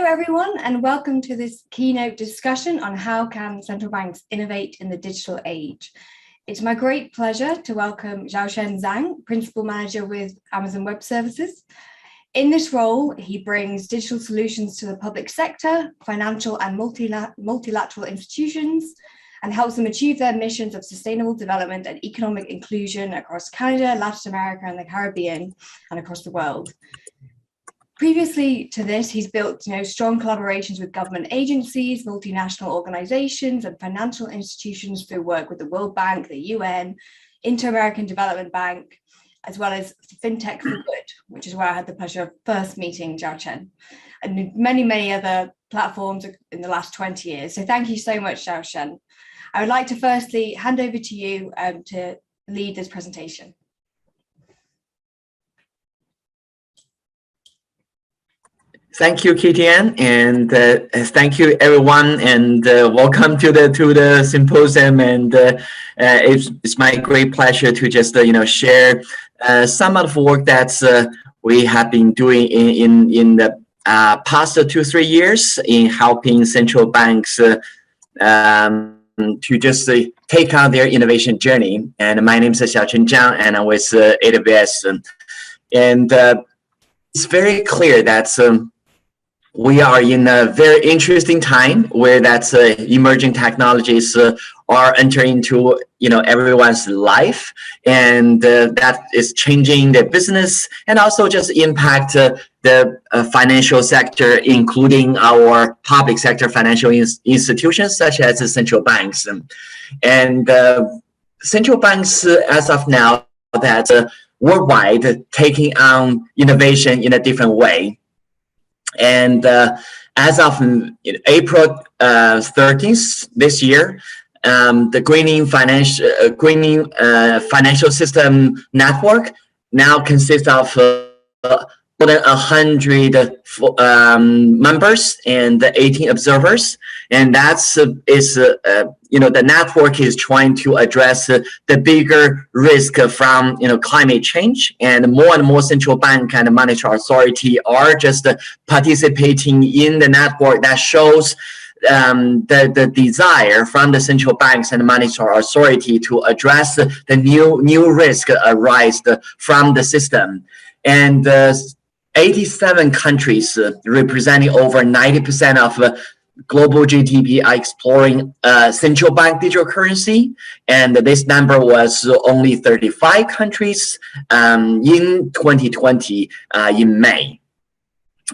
everyone, and welcome to this keynote discussion on how can central banks innovate in the digital age. It's my great pleasure to welcome Xiaochen Zhang, Principal Manager with Amazon Web Services. In this role, he brings digital solutions to the public sector, financial and multilateral institutions, and helps them achieve their missions of sustainable development and economic inclusion across Canada, Latin America, and the Caribbean, and across the world. Previously to this, he's built strong collaborations with government agencies, multinational organizations, and financial institutions through work with the World Bank, the UN, Inter-American Development Bank, as well as FinTech for Good, which is where I had the pleasure of first meeting Xiaochen, and many, many other platforms in the last 20 years. So thank you so much, Xiaochen. I would like to firstly hand over to you to lead this presentation. Thank you, Kitian, and thank you, everyone, and welcome to the symposium. And it's my great pleasure to just share some of the work that we have been doing in the past 2-3 years in helping central banks to just take on their innovation journey. And my name is Xiaochen Zhang, and I'm with AWS, and it's very clear that. We are in a very interesting time where emerging technologies are entering into everyone's life, and that is changing the business and also just impact the financial sector, including our public sector financial institutions such as the central banks. And central banks, as of now, that worldwide taking on innovation in a different way. And as of April 13th this year, the greening financial system network now consists of more than 100 members and 18 observers, and the network is trying to address the bigger risk from climate change, and more central bank and monetary authority are just participating in the network that shows the desire from the central banks and monetary authority to address the new risk arise from the system. And 87 countries representing over 90% of global GDP are exploring central bank digital currency, and this number was only 35 countries in 2020 in May.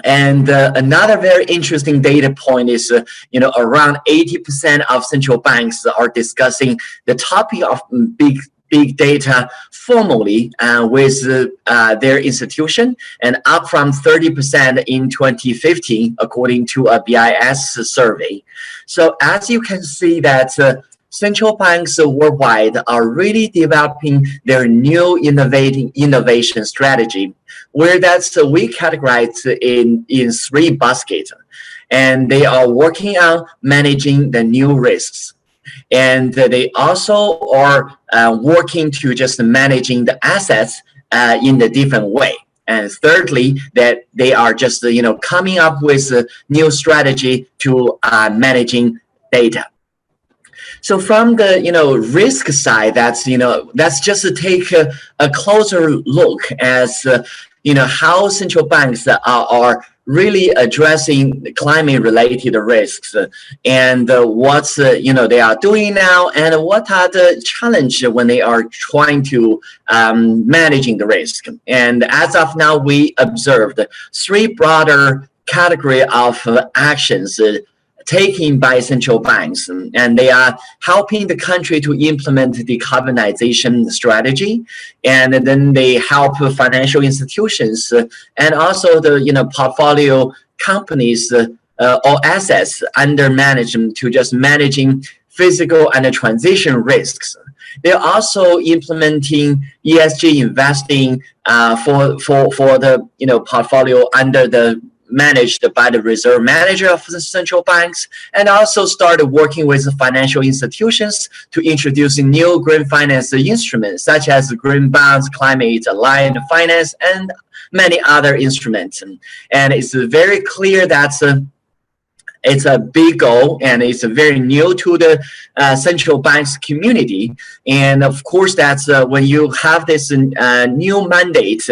And another very interesting data point is, around 80% of central banks are discussing the topic of big data formally with their institution, and up from 30% in 2015, according to a BIS survey. So as you can see that central banks worldwide are really developing their new innovation strategy, where we categorize in 3 baskets, and they are working on managing the new risks. And they also are working to just managing the assets in a different way. And thirdly, that they are just coming up with a new strategy to managing data. So from the risk side, that's just to take a closer look as how central banks are really addressing climate-related risks, and what's they are doing now, and what are the challenges when they are trying to managing the risk. And as of now, we observed 3 broader category of actions taken by central banks, and they are helping the country to implement the decarbonization strategy, and then they help financial institutions and also the portfolio companies or assets under management to just managing physical and transition risks. They're also implementing ESG investing for the portfolio under the managed by the reserve manager of the central banks, and also started working with the financial institutions to introduce new green finance instruments such as green bonds, climate aligned finance, and many other instruments. And it's very clear that it's a big goal, and it's very new to the central bank's community. And of course, that's when you have this new mandate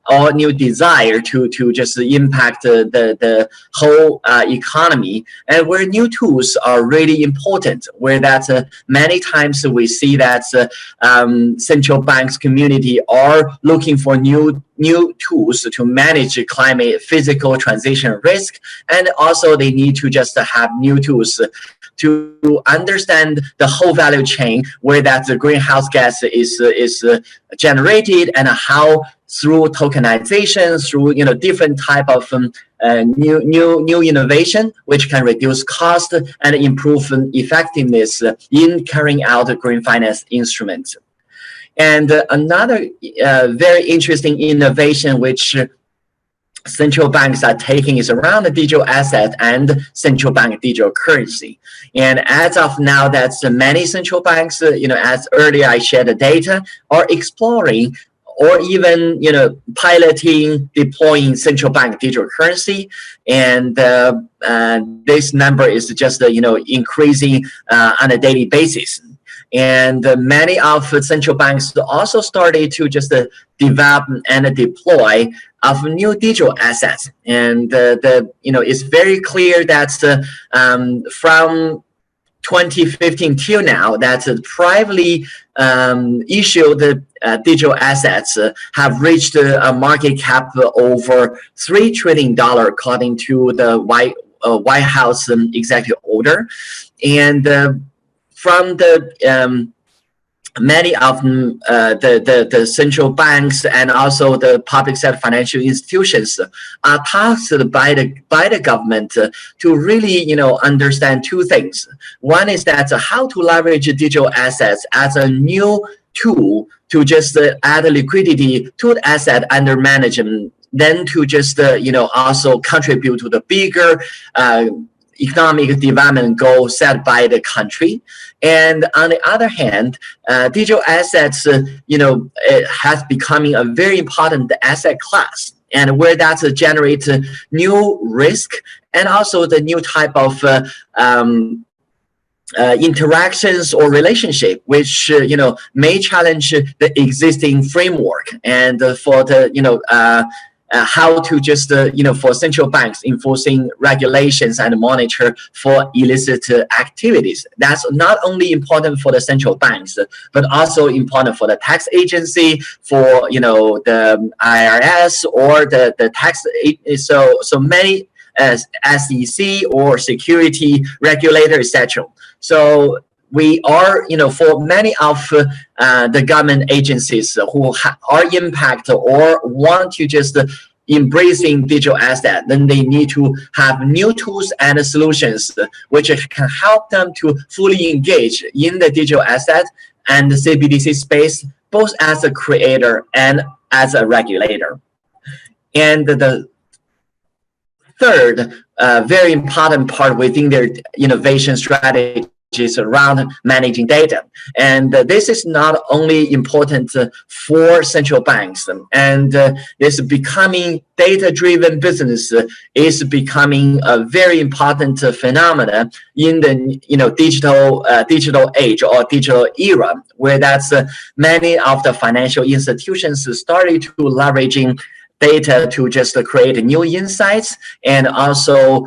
or new desire to just impact the whole economy, and where new tools are really important, where that many times we see that central banks community are looking for new tools to manage climate physical transition risk, and also they need to just have new tools to understand the whole value chain where that the greenhouse gas is generated, and how through tokenization, through different type of new innovation, which can reduce cost and improve effectiveness in carrying out green finance instruments. And another very interesting innovation which central banks are taking is around the digital asset and central bank digital currency. And as of now, that's many central banks, as earlier I shared the data, are exploring or even piloting, deploying central bank digital currency, and this number is just increasing on a daily basis. And many of the central banks also started to just develop and deploy of new digital assets. And it's very clear that from 2015 till now, that privately issued digital assets have reached a market cap over $3 trillion, according to the White House executive order. And from the many of them, the central banks and also the public sector financial institutions are tasked by the government to really understand two things. One is that how to leverage digital assets as a new tool to just add liquidity to the asset under management, then to just also contribute to the bigger economic development goal set by the country. And on the other hand, digital assets, it has becoming a very important asset class, and where that generates new risk and also the new type of interactions or relationship, which may challenge the existing framework, and for the how to just for central banks enforcing regulations and monitor for illicit activities. That's not only important for the central banks, but also important for the tax agency, for the IRS or the tax. So many as SEC or security regulator, etc. So we are, for many of the government agencies who are impacted or want to just embracing digital asset, then they need to have new tools and solutions which can help them to fully engage in the digital asset and the CBDC space, both as a creator and as a regulator. And the third very important part within their innovation strategy is around managing data. And this is not only important for central banks, and this becoming data-driven business is becoming a very important phenomenon in the digital age or digital era, where that's many of the financial institutions started to leveraging data to just create new insights and also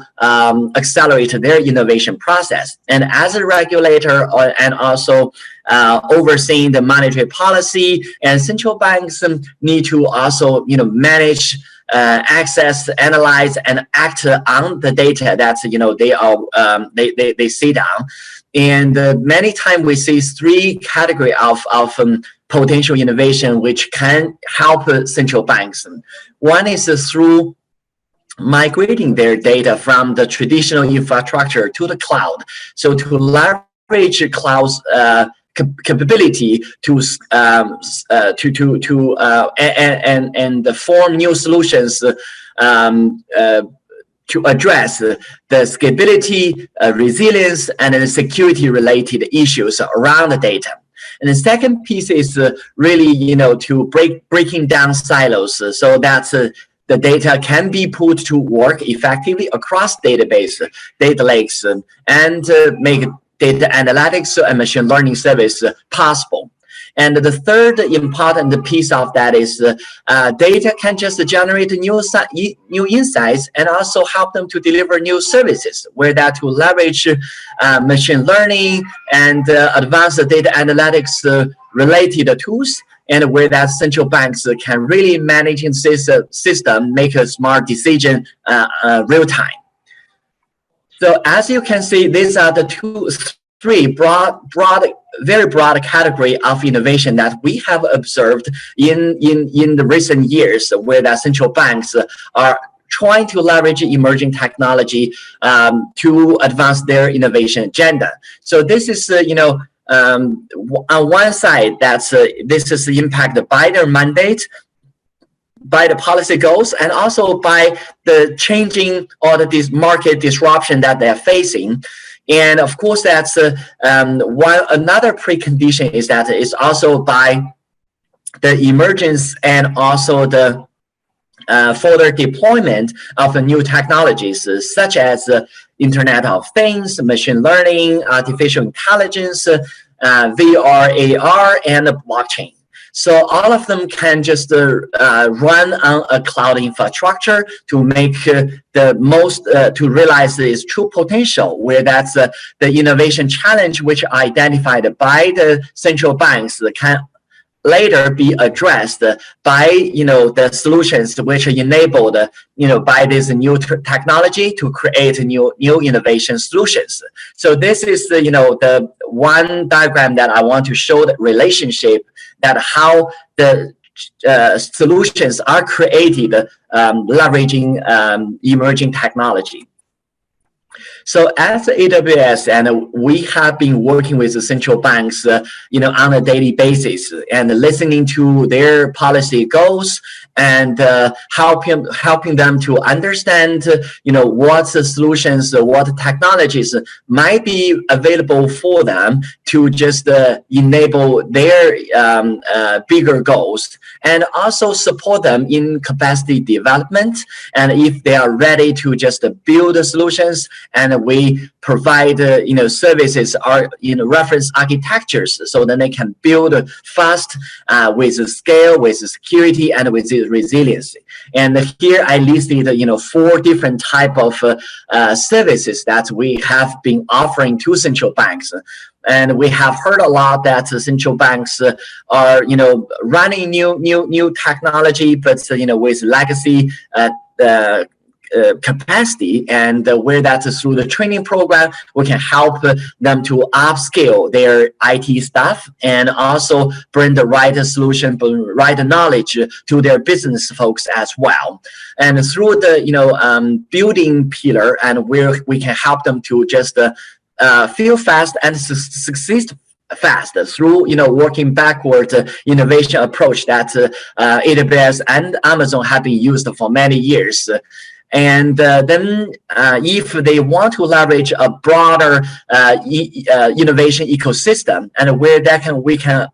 accelerate their innovation process. And as a regulator and also overseeing the monetary policy, and central banks need to also manage, access, analyze, and act on the data that they see down. And many times we see three categories of potential innovation which can help central banks. One is through migrating their data from the traditional infrastructure to the cloud. So to leverage cloud's capability to form new solutions to address the scalability, resilience, and the security-related issues around the data. And the second piece is really, to breaking down silos. So that's the the data can be put to work effectively across database, data lakes, and make data analytics and machine learning service possible. And the third important piece of that is data can just generate new insights and also help them to deliver new services, where that to leverage machine learning and advanced data analytics related tools, and where that central banks can really manage the system, make a smart decision real time. So as you can see, these are the three very broad category of innovation that we have observed in the recent years, where the central banks are trying to leverage emerging technology to advance their innovation agenda. So this is, on one side, this is impacted by their mandate, by the policy goals, and also by the changing or this market disruption that they're facing. And of course, that's another precondition is that it's also by the emergence and also the further deployment of new technologies such as Internet of Things, machine learning, artificial intelligence, VR, AR, and blockchain. So all of them can just run on a cloud infrastructure to make the most, to realize its true potential, where that's the innovation challenge which identified by the central banks can later be addressed by the solutions which are enabled by this new technology to create new innovation solutions. So this is the one diagram that I want to show the relationship that how the solutions are created leveraging emerging technology. So as AWS, and we have been working with the central banks, on a daily basis, and listening to their policy goals, and helping them to understand, what the solutions, what technologies might be available for them to just enable their bigger goals, and also support them in capacity development. And if they are ready to just build the solutions, and we provide services or reference architectures, so that they can build fast with scale, with security, and with resiliency. And here I listed 4 different type of services that we have been offering to central banks. And we have heard a lot that central banks are running new technology, but with legacy capacity, and where that's through the training program, we can help them to upscale their IT staff and also bring the right solution, right knowledge to their business folks as well. And through the building pillar, and where we can help them to just feel fast and succeed fast through working backward innovation approach that AWS and Amazon have been used for many years. And then if they want to leverage a broader innovation ecosystem, and where we can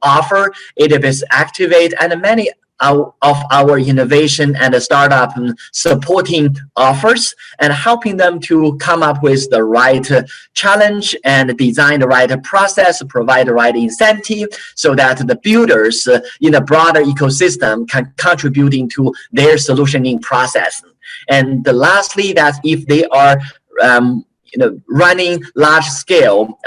offer AWS Activate and many of our innovation and startup supporting offers, and helping them to come up with the right challenge and design the right process, provide the right incentive, so that the builders in a broader ecosystem can contributing to their solutioning process. And lastly, that if they are running large scale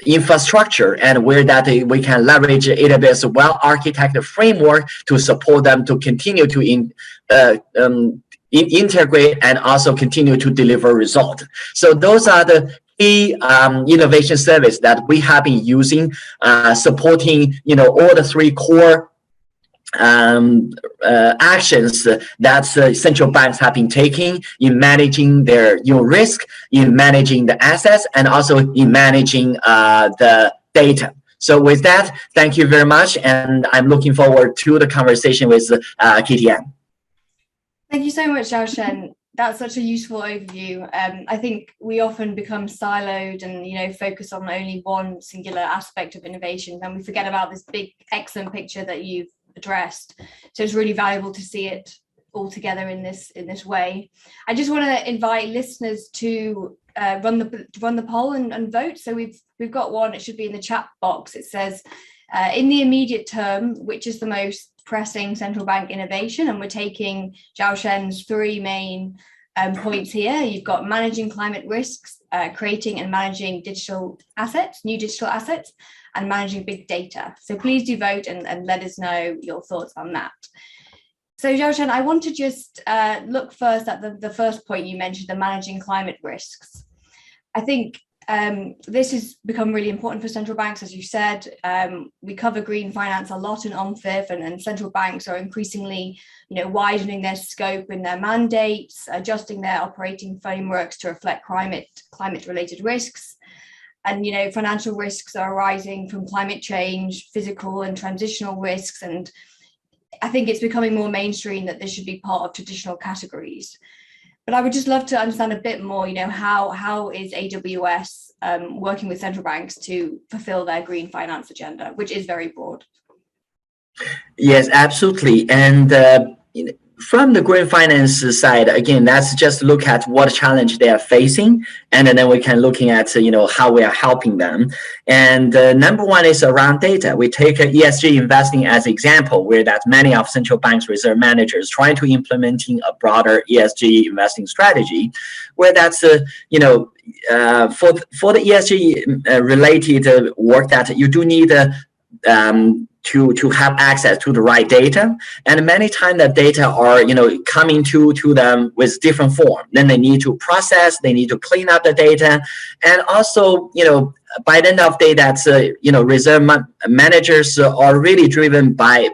infrastructure, and where that we can leverage AWS well-architected framework to support them to continue to integrate and also continue to deliver result. So those are the key innovation service that we have been using, supporting all the 3 core actions that central banks have been taking in managing their risk, in managing the assets, and also in managing the data. So with that, thank you very much, and I'm looking forward to the conversation with KTM. Thank you so much, Xiaochen. That's such a useful overview. I think we often become siloed and focus on only one singular aspect of innovation, and we forget about this big, excellent picture that you've addressed. So it's really valuable to see it all together in this way. I just want to invite listeners to run the poll and vote. So we've got one. It should be in the chat box. It says, in the immediate term, which is the most pressing central bank innovation? And we're taking Xiaochen's three main points here. You've got managing climate risks, creating and managing digital assets, new digital assets, and managing big data. So please do vote and let us know your thoughts on that. So Xiaochen, I want to just look first at the first point you mentioned, the managing climate risks. I think this has become really important for central banks, as you said. We cover green finance a lot in OMFIF, and central banks are increasingly, widening their scope in their mandates, adjusting their operating frameworks to reflect climate-related risks. And financial risks are arising from climate change, physical and transitional risks, and I think it's becoming more mainstream that this should be part of traditional categories. But I would just love to understand a bit more, how is AWS working with central banks to fulfill their green finance agenda, which is very broad? Yes, absolutely. And from the green finance side, again, let's just look at what challenge they are facing, and then we can looking at how we are helping them. And number one is around data. We take ESG investing as example, where that many of central banks reserve managers trying to implementing a broader ESG investing strategy, where that's for the ESG related work that you do need to have access to the right data, and many times the data are coming to them with different form. Then they need to process, they need to clean up the data, and also by the end of the day, that's reserve managers are really driven by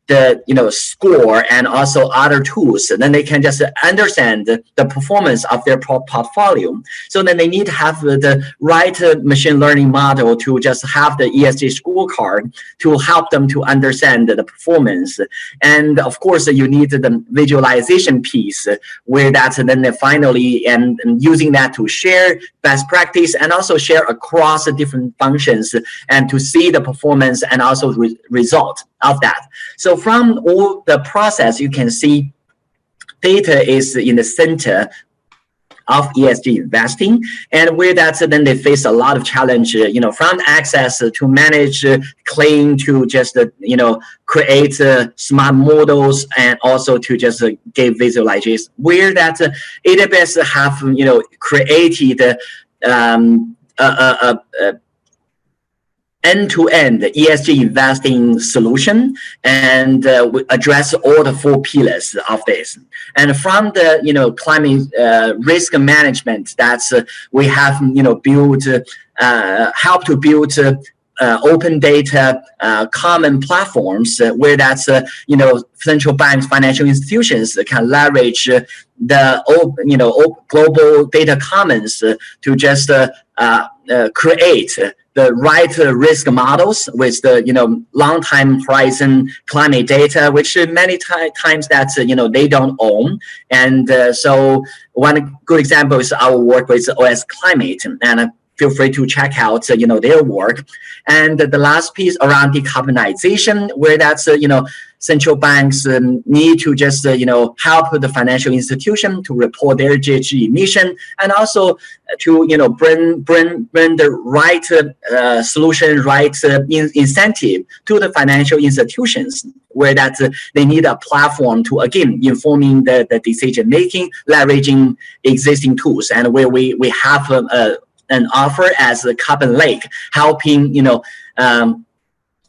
the score and also other tools. And then they can just understand the performance of their portfolio. So then they need to have the right machine learning model to just have the ESG scorecard to help them to understand the performance. And of course, you need the visualization piece, where that's then they finally and using that to share best practice and also share across the different functions and to see the performance and also result of that. So from all the process, you can see data is in the center of ESG investing, and where that's then they face a lot of challenge, from access to manage claim to just create smart models, and also to just give visualizations, where that AWS have created end-to-end ESG investing solution, and we address all the four pillars of this. And from the climate risk management, that's we have built help to build open data common platforms, where that's central banks, financial institutions can leverage the global data commons to just create the right risk models with the long time horizon climate data, which many times that's they don't own. And so one good example is our work with OS Climate, and feel free to check out their work. And the last piece around decarbonization, where that's central banks need to just help the financial institution to report their GHG emission, and also to bring the right solution, right incentive to the financial institutions, where that they need a platform to again informing the decision making, leveraging existing tools, and where we have an offer as a Carbon Lake, helping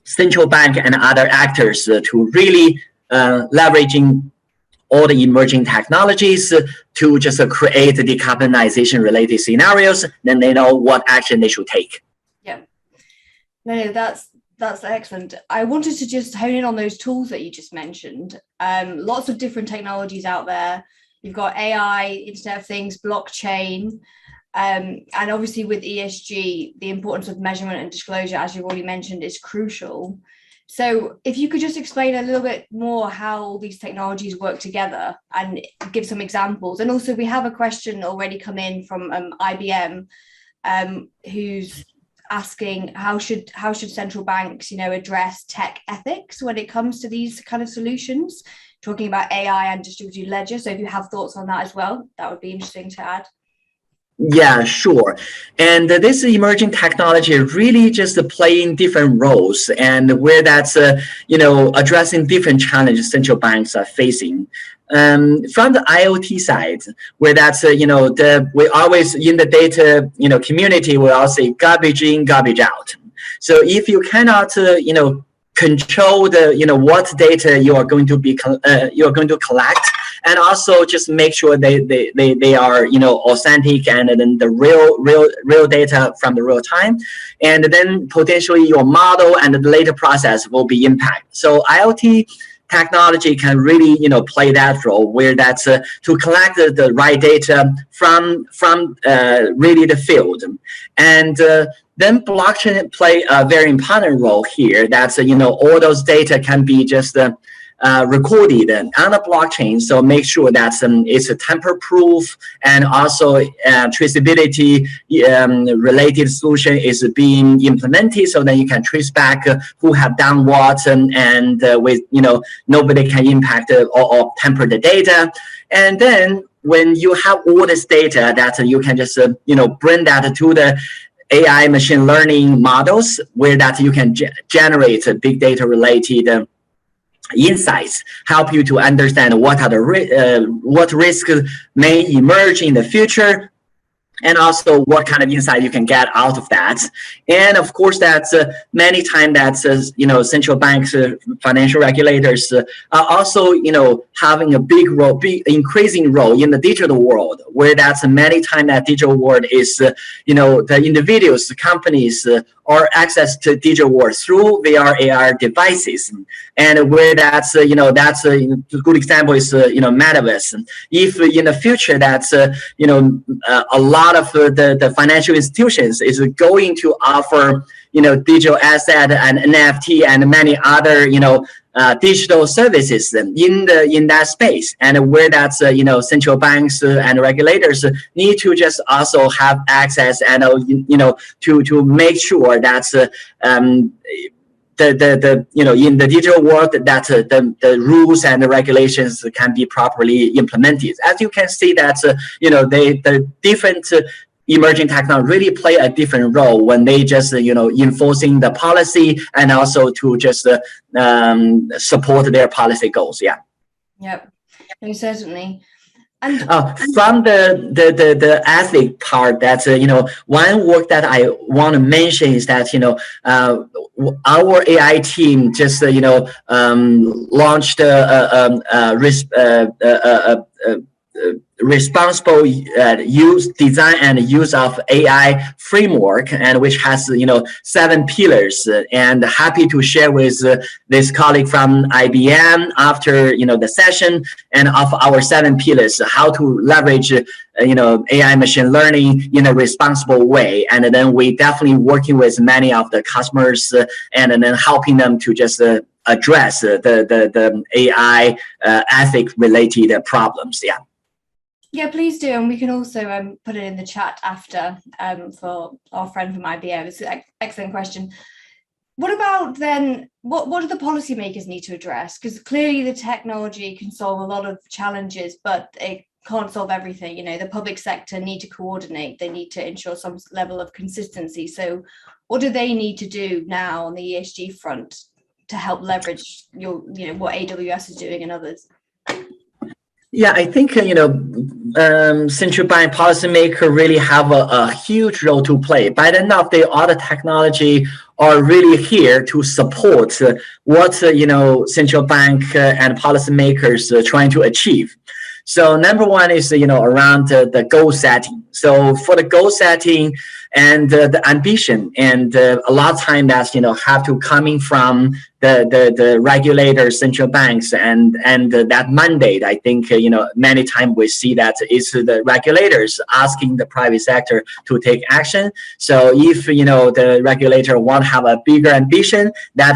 central bank and other actors to really leveraging all the emerging technologies to just create the decarbonization related scenarios. Then they know what action they should take. Yeah, no, that's excellent. I wanted to just hone in on those tools that you just mentioned. Lots of different technologies out there. You've got AI, Internet of Things, blockchain. And obviously with ESG, the importance of measurement and disclosure, as you've already mentioned, is crucial. So if you could just explain a little bit more how all these technologies work together and give some examples. And also we have a question already come in from IBM, who's asking how should central banks, address tech ethics when it comes to these kind of solutions, talking about AI and distributed ledger. So if you have thoughts on that as well, that would be interesting to add. Yeah, sure. And this emerging technology really just playing different roles, and where that's addressing different challenges central banks are facing. From the IoT side, where that's we always in the data community we all say garbage in, garbage out. So if you cannot control the what data you are going to collect, and also just make sure they are authentic and then the real data from the real time, and then potentially your model and the later process will be impacted. So IoT technology can really play that role, where that's to collect the right data from really the field, and then blockchain play a very important role here. That's all those data can be just recorded on the blockchain, so make sure that it's a tamper-proof, and also traceability related solution is being implemented, so then you can trace back who have done what, and with nobody can impact or tamper the data. And then when you have all this data, that you can just bring that to the AI machine learning models, where that you can generate big data related insights, help you to understand what are the what risks may emerge in the future, and also what kind of insight you can get out of that. And of course, that's many times that's central banks, financial regulators are also having a big role, increasing role in the digital world, where that's many times that digital world is the individuals, the companies or access to digital world through VR AR devices, and where that's that's a good example is metaverse. If in the future that's a lot of the financial institutions is going to offer digital asset and NFT and many other digital services in that space, and where that's central banks and regulators need to just also have access and to make sure that's the in the digital world that the rules and the regulations can be properly implemented. As you can see, that the different emerging technology really play a different role when they just enforcing the policy, and also to just support their policy goals. Yeah. Yep. No, certainly. And from the ethic part, that's one work that I want to mention is that our AI team just launched responsible design and use of AI framework, and which has 7 pillars, and happy to share with this colleague from IBM after the session, and of our 7 pillars, how to leverage AI machine learning in a responsible way. And then we definitely working with many of the customers, and then helping them to just address the AI ethic related problems. Yeah. Yeah, please do, and we can also put it in the chat after for our friend from IBM. It's an excellent question. What about then, what do the policymakers need to address? Because clearly the technology can solve a lot of challenges, but it can't solve everything. The public sector need to coordinate. They need to ensure some level of consistency. So what do they need to do now on the ESG front to help leverage what AWS is doing and others? Yeah, I think central bank policymakers really have a huge role to play. By the end of the day, all the technology are really here to support what central bank and policymakers are trying to achieve. So number one is around the goal setting. So for the goal setting and the ambition, and a lot of time that's have to coming from the regulators, central banks, and that mandate. I think many times we see that it's the regulators asking the private sector to take action. So if the regulator want to have a bigger ambition, that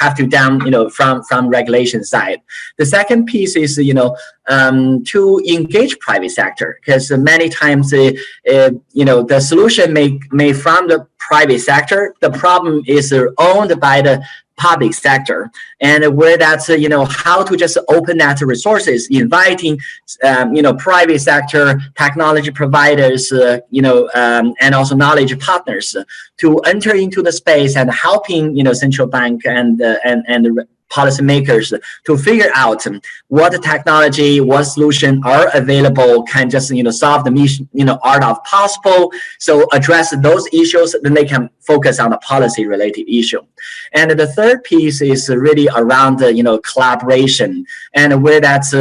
have to down from regulation side. The second piece is to engage private sector, because many times the solution may made from the private sector. The problem is owned by the public sector, and where that's how to just open that resources, inviting private sector technology providers, and also knowledge partners to enter into the space and helping central bank and policymakers to figure out what technology, what solution are available, can just solve the mission, art of possible. So address those issues, then they can focus on the policy related issue. And the third piece is really around collaboration, and where that's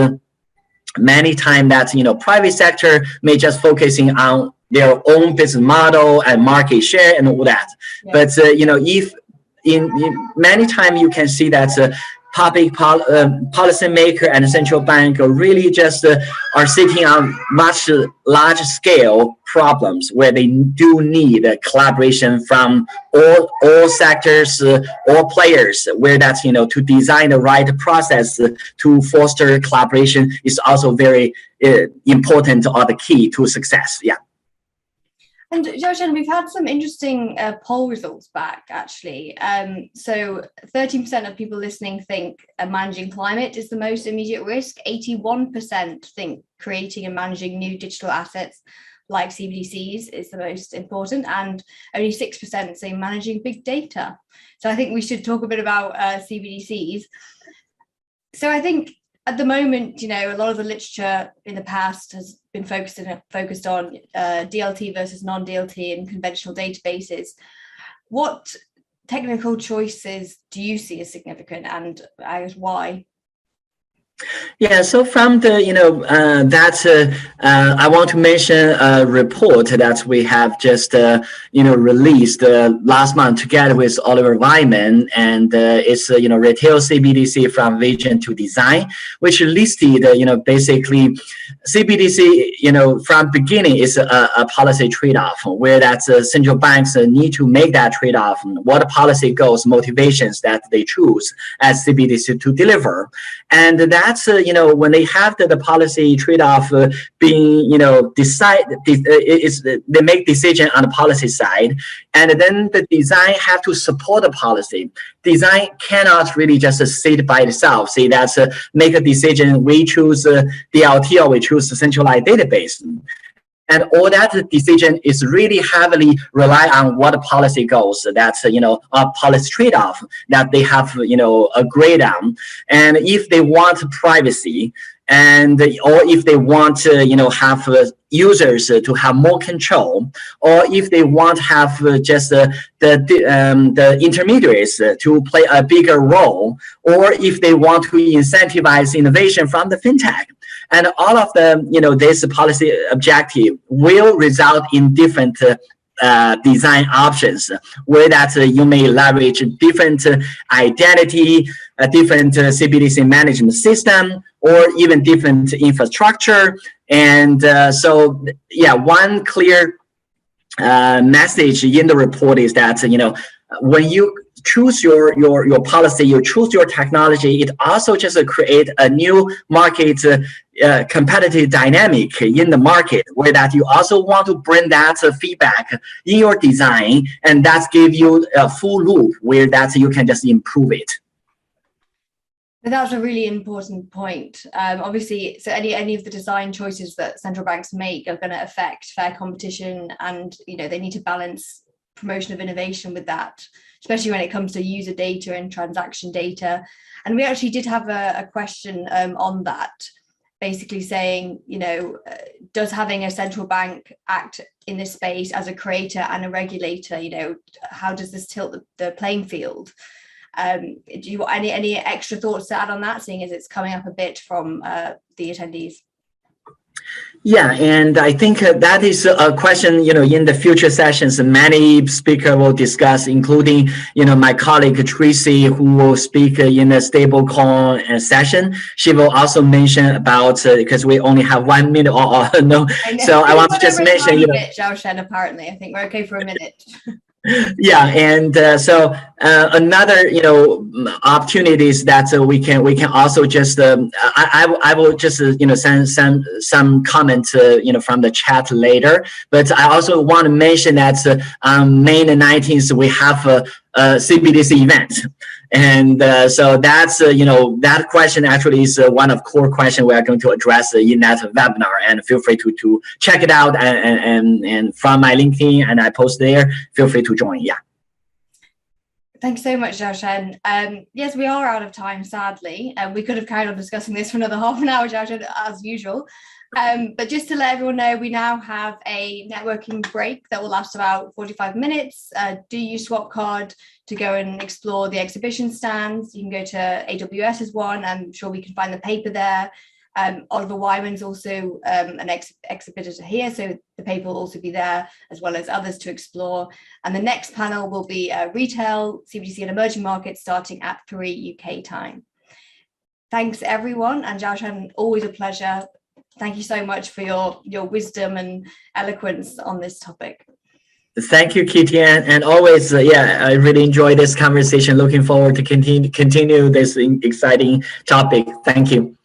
many times that private sector may just focusing on their own business model and market share and all that. Yeah. But if in many times you can see that public policymaker and central bank are really just are sitting on much large scale problems where they do need collaboration from all sectors, all players, where that's to design the right process to foster collaboration is also very important, or the key to success. Yeah. And Xiaochen, we've had some interesting poll results back, actually. So 13% of people listening think managing climate is the most immediate risk. 81% think creating and managing new digital assets like CBDCs is the most important, and only 6% say managing big data. So I think we should talk a bit about CBDCs. So I think at the moment, a lot of the literature in the past has been focused on DLT versus non-DLT and conventional databases. What technical choices do you see as significant, and I guess why? Yeah, so from the, I want to mention a report that we have just, released last month together with Oliver Wyman, and it's, retail CBDC from vision to design, which listed, basically CBDC, from beginning is a policy trade-off where that central banks need to make that trade-off, what policy goals, motivations that they choose as CBDC to deliver. And that's, when they have the policy trade-off being, they make decision on the policy side, and then the design have to support the policy. Design cannot really just sit by itself, say that's make a decision, we choose DLT or we choose a centralized database. And all that decision is really heavily rely on what policy goals. That's a policy trade-off that they have agreed on. And if they want privacy, or if they want to have users to have more control, or if they want to have just the intermediaries to play a bigger role, or if they want to incentivize innovation from the fintech. And all of the, this policy objective will result in different design options, where that you may leverage different identity, a different CBDC management system, or even different infrastructure. And so, yeah, one clear message in the report is that, when you choose your policy, you choose your technology, it also just create a new market competitive dynamic in the market, where that you also want to bring that feedback in your design, and that's give you a full loop where that you can just improve it. That's a really important point. Obviously, so any of the design choices that central banks make are going to affect fair competition, and they need to balance promotion of innovation with that, especially when it comes to user data and transaction data. And we actually did have a question on that, basically saying, does having a central bank act in this space as a creator and a regulator, how does this tilt the playing field? Do you want any extra thoughts to add on that, seeing as it's coming up a bit from the attendees? Yeah, and I think that is a question, in the future sessions, many speakers will discuss, including, my colleague Tracy, who will speak in a stablecoin session. She will also mention about, because we only have 1 minute or no, so I want to just mention, Xiaochen, apparently, I think we're okay for a minute. Yeah, and another opportunities that we can also just I will just send some comments from the chat later. But I also want to mention that May the 19th we have a CBDC event. And so that's that question actually is one of core questions we are going to address in that webinar. And feel free to check it out and from my LinkedIn, and I post there. Feel free to join. Yeah. Thanks so much, Xiaochen. Yes, we are out of time, sadly. We could have carried on discussing this for another half an hour, Xiaochen, as usual. But just to let everyone know, we now have a networking break that will last about 45 minutes. Do use swap card to go and explore the exhibition stands. You can go to AWS's one. I'm sure we can find the paper there. Oliver Wyman's also an exhibitor here, so the paper will also be there, as well as others to explore. And the next panel will be retail, CBDC and emerging markets, starting at 3 UK time. Thanks everyone, and Xiaochen, always a pleasure. Thank you so much for your wisdom and eloquence on this topic. Thank you, Kitty, and always, I really enjoy this conversation. Looking forward to continue this exciting topic. Thank you.